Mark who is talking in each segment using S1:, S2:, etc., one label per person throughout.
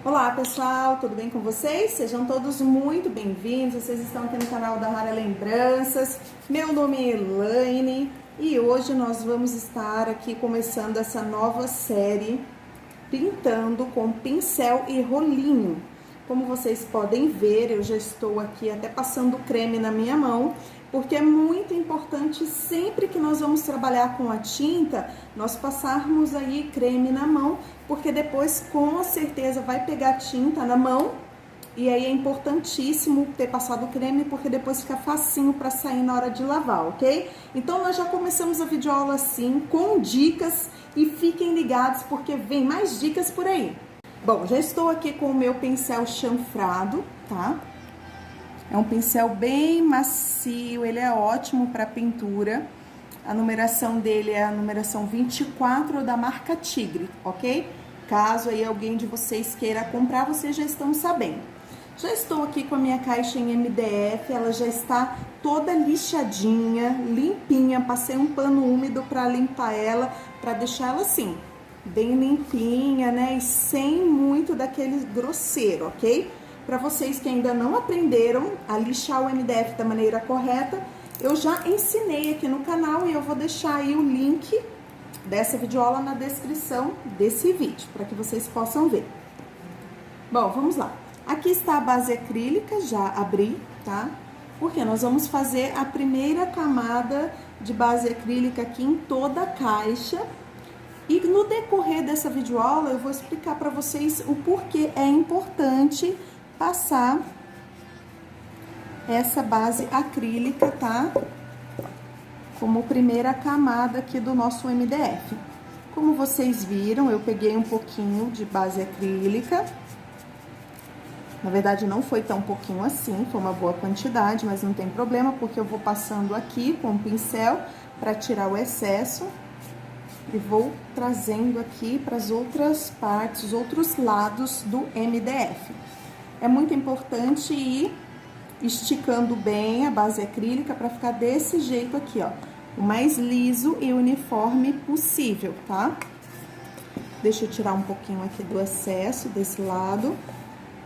S1: Olá pessoal, tudo bem com vocês? Sejam todos muito bem-vindos, vocês estão aqui no canal da Rara Lembranças. Meu nome é Elaine e hoje nós vamos estar aqui começando essa nova série pintando com pincel e rolinho. Como vocês podem ver, eu já estou aqui até passando creme na minha mão, porque é muito importante sempre que nós vamos trabalhar com a tinta, nós passarmos aí creme na mão, porque depois com certeza vai pegar tinta na mão e aí é importantíssimo ter passado creme, porque depois fica facinho para sair na hora de lavar, ok? Então nós já começamos a videoaula assim, com dicas e fiquem ligados porque vem mais dicas por aí. Bom, já estou aqui com o meu pincel chanfrado, tá? É um pincel bem macio, ele é ótimo para pintura. A numeração dele é a numeração 24 da marca Tigre, ok? Caso aí alguém de vocês queira comprar, vocês já estão sabendo. Já estou aqui com a minha caixa em MDF, ela já está toda lixadinha, limpinha. Passei um pano úmido para limpar ela, para deixar ela assim, bem limpinha, né? E sem muito daquele grosseiro, ok? Para vocês que ainda não aprenderam a lixar o MDF da maneira correta, eu já ensinei aqui no canal e eu vou deixar aí o link dessa videoaula na descrição desse vídeo, para que vocês possam ver. Bom, vamos lá. Aqui está a base acrílica, já abri, tá? Porque nós vamos fazer a primeira camada de base acrílica aqui em toda a caixa. E no decorrer dessa videoaula eu vou explicar para vocês o porquê é importante passar essa base acrílica, tá? Como primeira camada aqui do nosso MDF. Como vocês viram, eu peguei um pouquinho de base acrílica. Na verdade, não foi tão pouquinho assim, foi uma boa quantidade, mas não tem problema, porque eu vou passando aqui com o pincel para tirar o excesso. E vou trazendo aqui para as outras partes, os outros lados do MDF. É muito importante ir esticando bem a base acrílica para ficar desse jeito aqui, ó. O mais liso e uniforme possível, tá? Deixa eu tirar um pouquinho aqui do excesso desse lado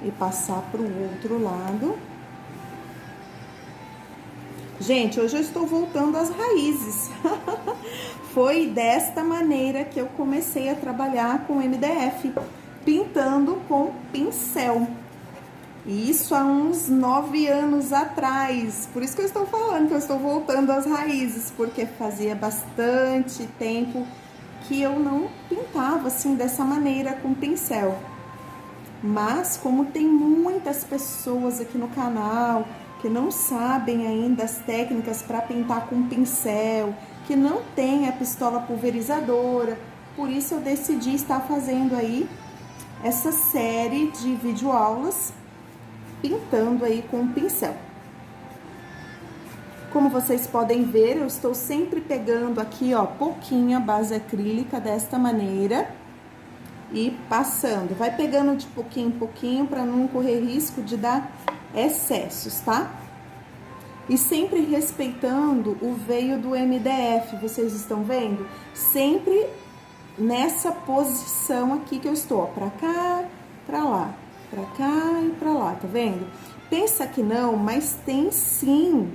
S1: e passar para o outro lado. Gente, hoje eu estou voltando às raízes. Foi desta maneira que eu comecei a trabalhar com MDF, pintando com pincel. Isso há uns 9 anos atrás. Por isso que eu estou falando que eu estou voltando às raízes, porque fazia bastante tempo que eu não pintava assim dessa maneira com pincel. Mas como tem muitas pessoas aqui no canal que não sabem ainda as técnicas para pintar com pincel, que não tem a pistola pulverizadora, por isso eu decidi estar fazendo aí essa série de videoaulas pintando aí com o pincel. Como vocês podem ver, eu estou sempre pegando aqui, ó, pouquinho a base acrílica desta maneira e passando. Vai pegando de pouquinho em pouquinho para não correr risco de dar excessos, tá? E sempre respeitando o veio do MDF, vocês estão vendo? Sempre nessa posição aqui que eu estou, ó, pra cá, pra lá, pra cá e pra lá, tá vendo? Pensa que não, mas tem sim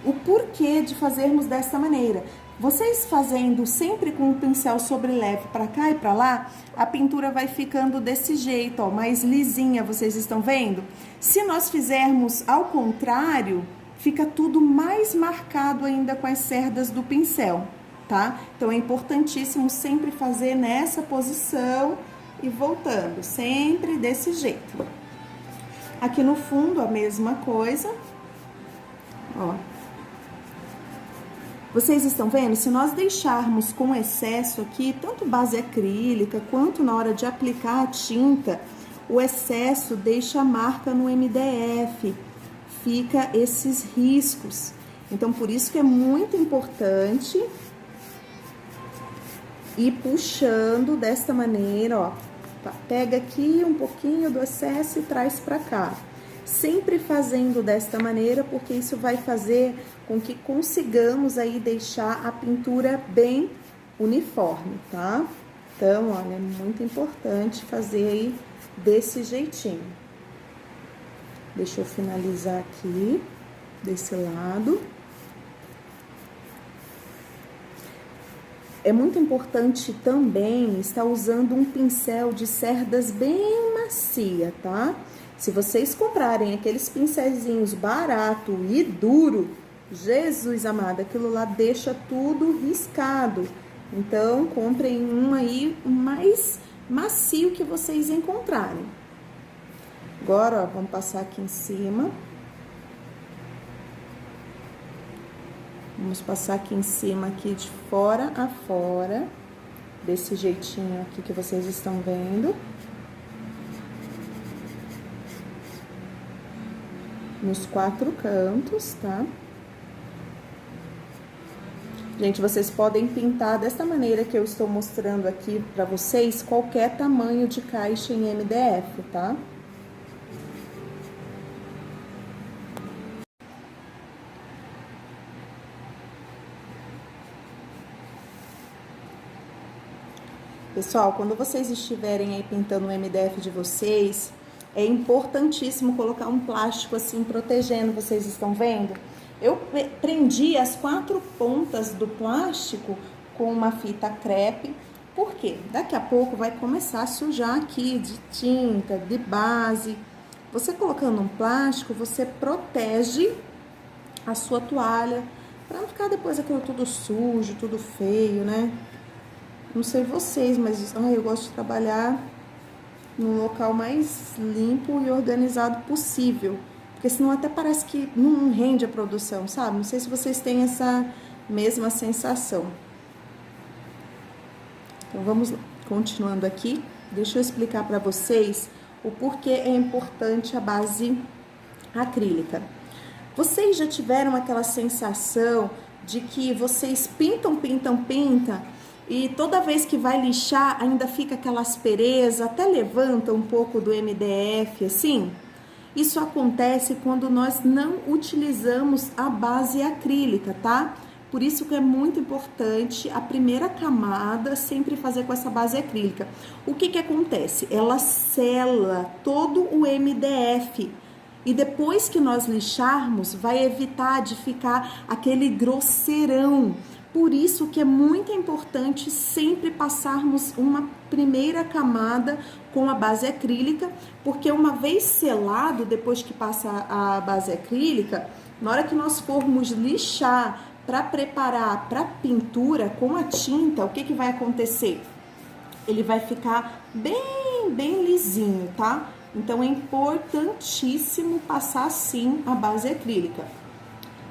S1: o porquê de fazermos dessa maneira. Vocês fazendo sempre com o pincel sobre leve pra cá e pra lá, a pintura vai ficando desse jeito, ó, mais lisinha, vocês estão vendo? Se nós fizermos ao contrário, fica tudo mais marcado ainda com as cerdas do pincel, tá? Então, é importantíssimo sempre fazer nessa posição e voltando, sempre desse jeito. Aqui no fundo, a mesma coisa, ó. Vocês estão vendo? Se nós deixarmos com excesso aqui, tanto base acrílica quanto na hora de aplicar a tinta, o excesso deixa a marca no MDF, fica esses riscos. Então, por isso que é muito importante ir puxando desta maneira, ó. Pega aqui um pouquinho do excesso e traz pra cá. Sempre fazendo desta maneira, porque isso vai fazer com que consigamos aí deixar a pintura bem uniforme, tá? Então, olha, é muito importante fazer aí desse jeitinho. Deixa eu finalizar aqui, desse lado. É muito importante também estar usando um pincel de cerdas bem macia, tá? Se vocês comprarem aqueles pincelzinhos barato e duro, Jesus amado, aquilo lá deixa tudo riscado. Então, comprem um aí mais macio que vocês encontrarem. Agora, ó, vamos passar aqui em cima. Vamos passar aqui em cima, aqui de fora a fora, desse jeitinho aqui que vocês estão vendo. Nos 4 cantos, tá? Gente, vocês podem pintar dessa maneira que eu estou mostrando aqui pra vocês, qualquer tamanho de caixa em MDF, tá? Pessoal, quando vocês estiverem aí pintando o MDF de vocês, é importantíssimo colocar um plástico assim protegendo, vocês estão vendo? Eu prendi as 4 pontas do plástico com uma fita crepe, porque daqui a pouco vai começar a sujar aqui de tinta, de base. Você colocando um plástico, você protege a sua toalha, para não ficar depois aquilo tudo sujo, tudo feio, né? Não sei vocês, mas eu gosto de trabalhar no local mais limpo e organizado possível. Porque senão até parece que não rende a produção, sabe? Não sei se vocês têm essa mesma sensação. Então, vamos lá. Continuando aqui, deixa eu explicar para vocês o porquê é importante a base acrílica. Vocês já tiveram aquela sensação de que vocês pintam, e toda vez que vai lixar ainda fica aquela aspereza, até levanta um pouco do MDF, assim? Isso acontece quando nós não utilizamos a base acrílica, tá? Por isso que é muito importante a primeira camada sempre fazer com essa base acrílica. O que que acontece? Ela sela todo o MDF. E depois que nós lixarmos, vai evitar de ficar aquele grosseirão. Por isso que é muito importante sempre passarmos uma primeira camada com a base acrílica, porque uma vez selado, depois que passa a base acrílica, na hora que nós formos lixar para preparar para pintura com a tinta, o que que vai acontecer? Ele vai ficar bem lisinho, tá? Então é importantíssimo passar sim a base acrílica.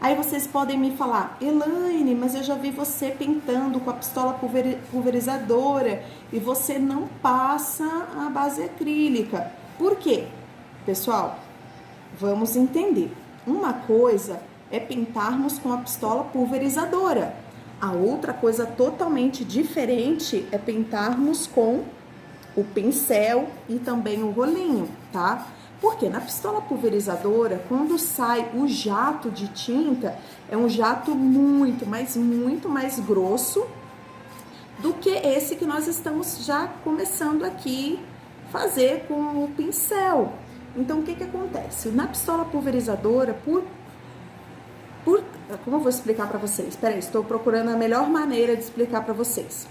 S1: Aí vocês podem me falar, Elaine, mas eu já vi você pintando com a pistola pulverizadora e você não passa a base acrílica. Por quê? Pessoal, vamos entender. Uma coisa é pintarmos com a pistola pulverizadora. A outra coisa totalmente diferente é pintarmos com o pincel e também o rolinho, tá? Porque na pistola pulverizadora, quando sai o jato de tinta, é um jato muito mais grosso do que esse que nós estamos já começando aqui fazer com o pincel. Então, o que que acontece? Na pistola pulverizadora, como eu vou explicar para vocês? Peraí, estou procurando a melhor maneira de explicar para vocês.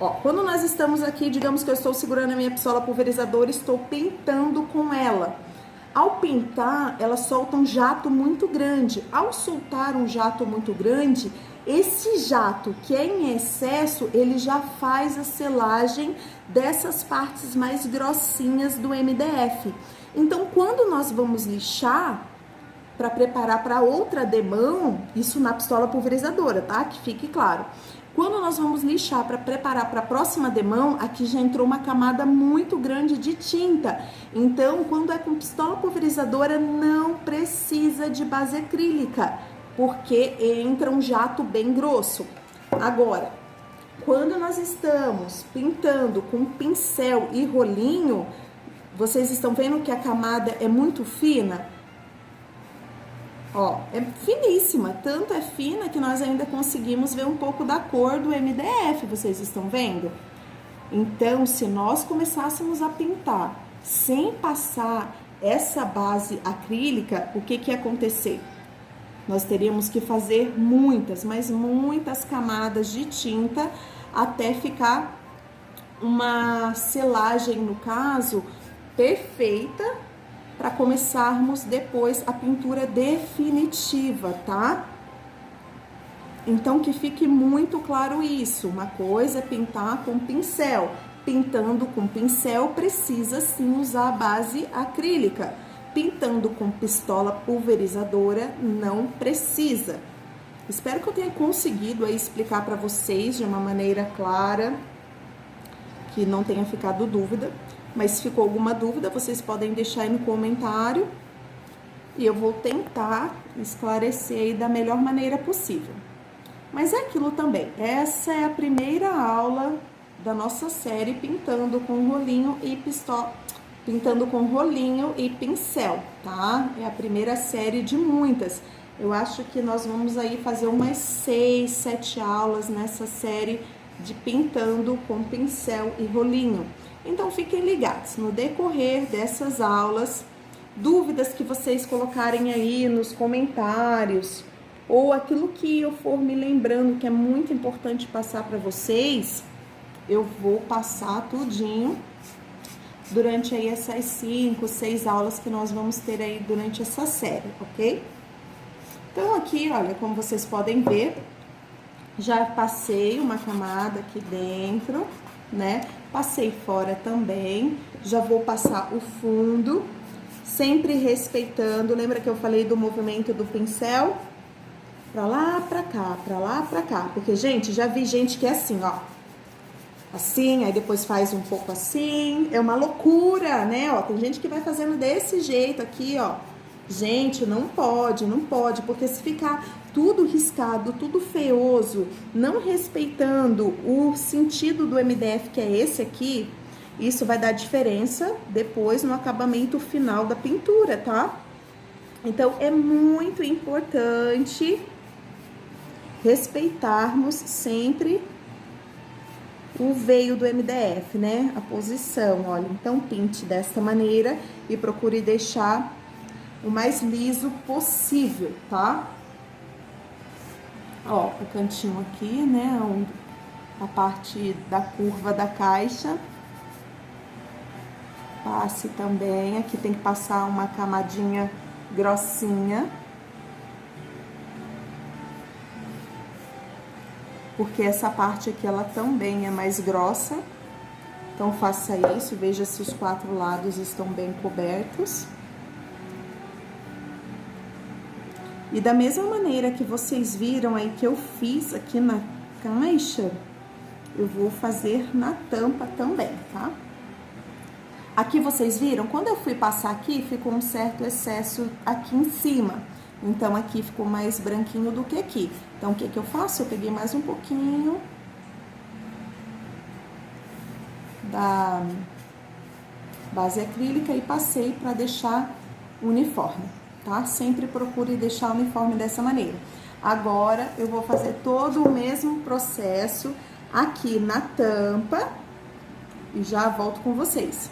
S1: Ó, quando nós estamos aqui, digamos que eu estou segurando a minha pistola pulverizadora e estou pintando com ela. Ao pintar, ela solta um jato muito grande. Ao soltar um jato muito grande, esse jato que é em excesso, ele já faz a selagem dessas partes mais grossinhas do MDF. Então, quando nós vamos lixar, para preparar para outra demão, isso na pistola pulverizadora, tá? Que fique claro. Quando nós vamos lixar para preparar para a próxima demão, aqui já entrou uma camada muito grande de tinta. Então, quando é com pistola pulverizadora, não precisa de base acrílica, porque entra um jato bem grosso. Agora, quando nós estamos pintando com pincel e rolinho, vocês estão vendo que a camada é muito fina? Ó, é finíssima, tanto é fina que nós ainda conseguimos ver um pouco da cor do MDF, vocês estão vendo? Então, se nós começássemos a pintar sem passar essa base acrílica, o que ia acontecer? Nós teríamos que fazer muitas, mas muitas camadas de tinta até ficar uma selagem, no caso, perfeita, para começarmos depois a pintura definitiva, tá? Então, que fique muito claro isso. Uma coisa é pintar com pincel. Pintando com pincel, precisa sim usar a base acrílica. Pintando com pistola pulverizadora, não precisa. Espero que eu tenha conseguido aí explicar para vocês de uma maneira clara, que não tenha ficado dúvida. Mas se ficou alguma dúvida, vocês podem deixar aí no comentário e eu vou tentar esclarecer aí da melhor maneira possível. Mas é aquilo também, essa é a primeira aula da nossa série pintando com rolinho e pistola, pintando com rolinho e pincel, tá? É a primeira série de muitas. Eu acho que nós vamos aí fazer umas 6, 7 aulas nessa série de pintando com pincel e rolinho. Então, fiquem ligados, no decorrer dessas aulas, dúvidas que vocês colocarem aí nos comentários, ou aquilo que eu for me lembrando que é muito importante passar para vocês, eu vou passar tudinho durante aí essas 5, 6 aulas que nós vamos ter aí durante essa série, ok? Então, aqui, olha, como vocês podem ver, já passei uma camada aqui dentro, né? Passei fora também, já vou passar o fundo, sempre respeitando, lembra que eu falei do movimento do pincel? Pra lá, pra cá, pra lá, pra cá, porque, gente, já vi gente que é assim, ó, assim, aí depois faz um pouco assim, é uma loucura, né, ó, tem gente que vai fazendo desse jeito aqui, ó, gente, não pode, porque se ficar tudo riscado, tudo feioso, não respeitando o sentido do MDF, que é esse aqui, isso vai dar diferença depois no acabamento final da pintura, tá? Então, é muito importante respeitarmos sempre o veio do MDF, né? A posição, olha. Então, pinte desta maneira e procure deixar o mais liso possível, tá? Ó, o cantinho aqui, né? A parte da curva da caixa. Passe também. Aqui tem que passar uma camadinha grossinha. Porque essa parte aqui, ela também é mais grossa. Então, faça isso. Veja se os 4 lados estão bem cobertos. E da mesma maneira que vocês viram aí que eu fiz aqui na caixa, eu vou fazer na tampa também, tá? Aqui vocês viram, quando eu fui passar aqui, ficou um certo excesso aqui em cima. Então, aqui ficou mais branquinho do que aqui. Então, o que eu faço? Eu peguei mais um pouquinho da base acrílica e passei para deixar uniforme, tá? Sempre procure deixar uniforme dessa maneira. Agora, eu vou fazer todo o mesmo processo aqui na tampa e já volto com vocês.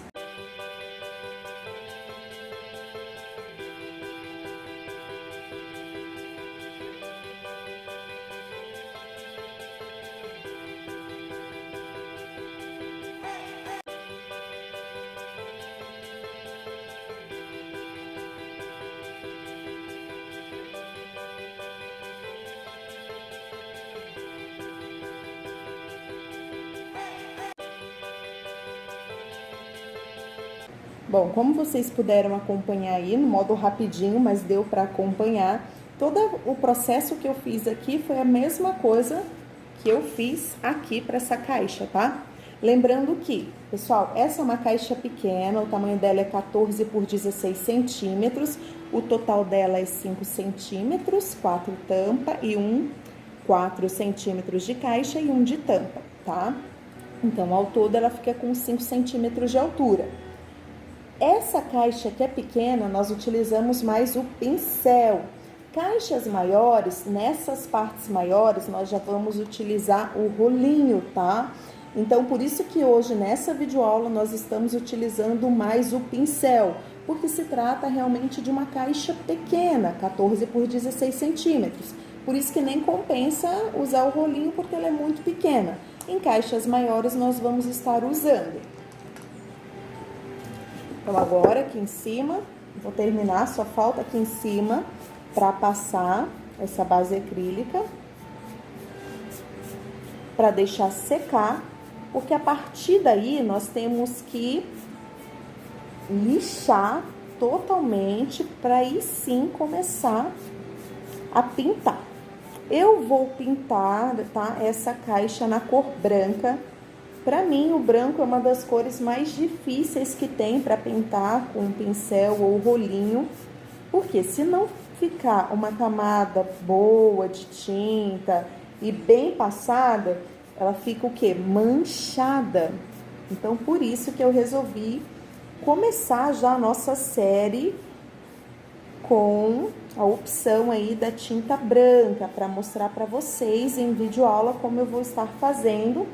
S1: Bom, como vocês puderam acompanhar aí, no modo rapidinho, mas deu para acompanhar, todo o processo que eu fiz aqui foi a mesma coisa que eu fiz aqui para essa caixa, tá? Lembrando que, pessoal, essa é uma caixa pequena, o tamanho dela é 14 por 16 centímetros, o total dela é 5 centímetros, 4 tampa e 4 centímetros de caixa e 1 de tampa, tá? Então, ao todo, ela fica com 5 centímetros de altura. Essa caixa que é pequena, nós utilizamos mais o pincel. Caixas maiores, nessas partes maiores, nós já vamos utilizar o rolinho, tá? Então, por isso que hoje, nessa videoaula, nós estamos utilizando mais o pincel, porque se trata realmente de uma caixa pequena, 14 por 16 centímetros. Por isso que nem compensa usar o rolinho, porque ela é muito pequena. Em caixas maiores, nós vamos estar usando. Então, agora aqui em cima, vou terminar, só falta aqui em cima para passar essa base acrílica, para deixar secar, porque a partir daí nós temos que lixar totalmente para aí sim começar a pintar. Eu vou pintar, tá, essa caixa na cor branca. Para mim, o branco é uma das cores mais difíceis que tem para pintar com pincel ou rolinho, porque se não ficar uma camada boa de tinta e bem passada, ela fica o quê? Manchada. Então, por isso que eu resolvi começar já a nossa série com a opção aí da tinta branca, para mostrar para vocês em videoaula como eu vou estar fazendo,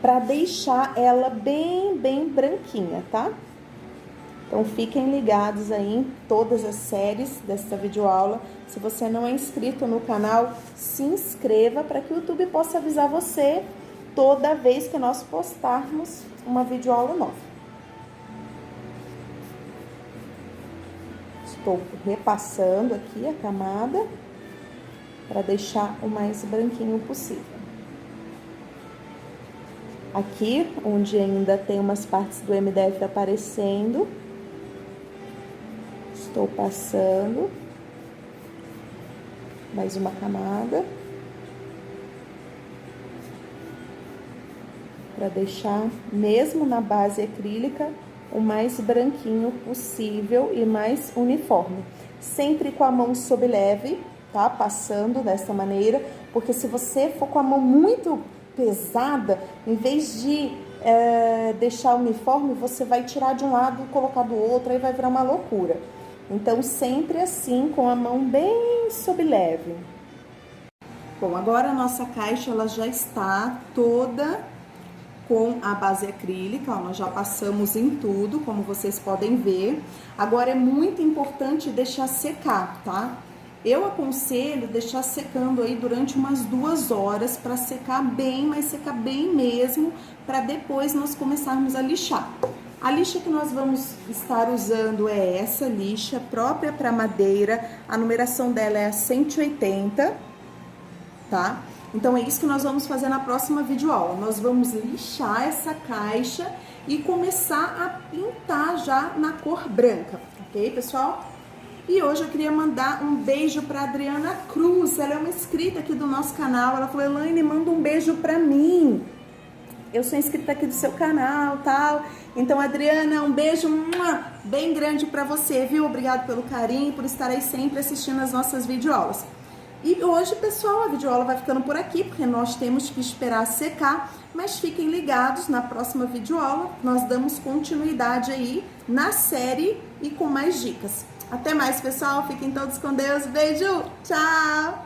S1: para deixar ela bem branquinha, tá? Então, fiquem ligados aí em todas as séries desta videoaula. Se você não é inscrito no canal, se inscreva para que o YouTube possa avisar você toda vez que nós postarmos uma videoaula nova. Estou repassando aqui a camada para deixar o mais branquinho possível. Aqui, onde ainda tem umas partes do MDF aparecendo, estou passando mais uma camada para deixar, mesmo na base acrílica, o mais branquinho possível e mais uniforme. Sempre com a mão sob leve, tá? Passando dessa maneira, porque se você for com a mão muito pesada, em vez de deixar uniforme, você vai tirar de um lado e colocar do outro, aí vai virar uma loucura. Então, sempre assim, com a mão bem sob leve. Bom, agora a nossa caixa, ela já está toda com a base acrílica, ó, nós já passamos em tudo, como vocês podem ver. Agora, é muito importante deixar secar, tá? Eu aconselho deixar secando aí durante umas 2 horas para secar bem, mas secar bem mesmo, para depois nós começarmos a lixar. A lixa que nós vamos estar usando é essa lixa própria para madeira, a numeração dela é a 180, tá? Então, é isso que nós vamos fazer na próxima videoaula. Nós vamos lixar essa caixa e começar a pintar já na cor branca, ok, pessoal? E hoje eu queria mandar um beijo para Adriana Cruz, ela é uma inscrita aqui do nosso canal. Ela falou: Elaine, manda um beijo para mim. Eu sou inscrita aqui do seu canal, tal. Então, Adriana, um beijo bem grande para você, viu? Obrigado pelo carinho, por estar aí sempre assistindo as nossas videoaulas. E hoje, pessoal, a videoaula vai ficando por aqui, porque nós temos que esperar secar, mas fiquem ligados, na próxima videoaula nós damos continuidade aí na série e com mais dicas. Até mais, pessoal, fiquem todos com Deus, beijo, tchau!